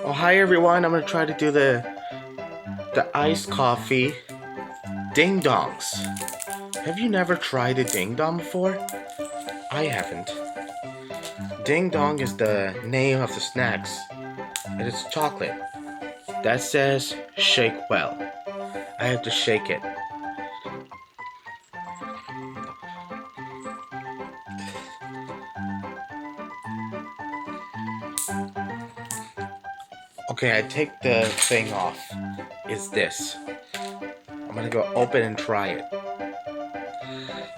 Oh, hi everyone. I'm gonna try to do the iced coffee ding dongs. Have you never tried a ding dong before? I haven't. Ding dong is the name of the snacks, and it's chocolate. That says shake well. I have to shake it. Okay, I take the thing off. It's this. I'm gonna go open and try it.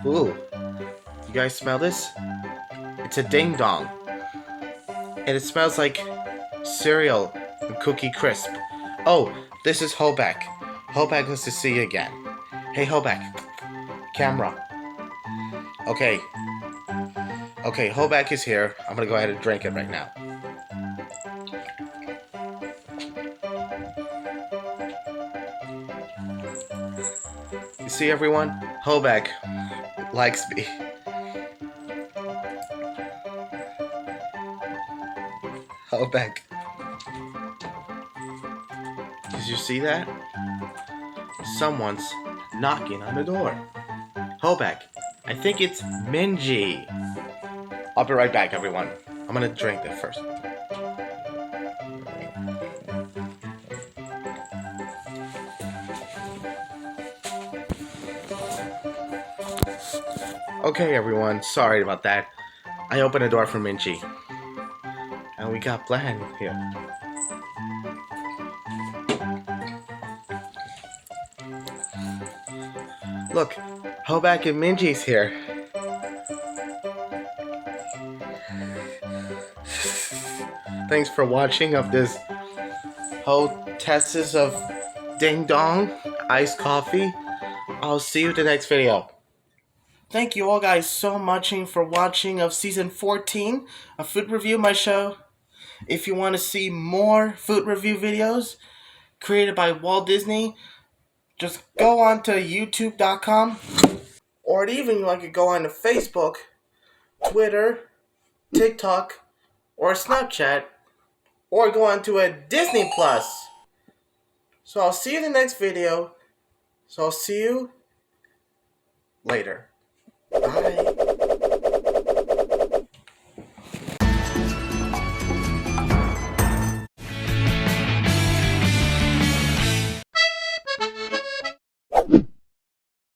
Ooh, you guys smell this? It's a ding dong. And it smells like cereal and cookie crisp. Oh, this is Hoback. Hoback wants to see you again. Hey, Hoback. Camera. Okay. Okay, Hoback is here. I'm gonna go ahead and drink it right now. You see, everyone? Hoback likes me. Hoback. Did you see that? Someone's knocking on the door. Hoback, I think it's Minji. I'll be right back, everyone. I'm gonna drink it first. Okay, everyone. Sorry about that. I opened the door for Minji. And we got Bland here. Look, Hoback and Minji's here. Thanks for watching of this Hostess of Ding Dong iced coffee. I'll see you in the next video. Thank you all guys so much for watching of season 14 of Food Review, my show. If you want to see more food review videos created by Walt Disney, just go on to youtube.com, or even you could go on to Facebook, Twitter, TikTok, or Snapchat, or go on to a Disney Plus. So I'll see you in the next video. So I'll see you later. Bye.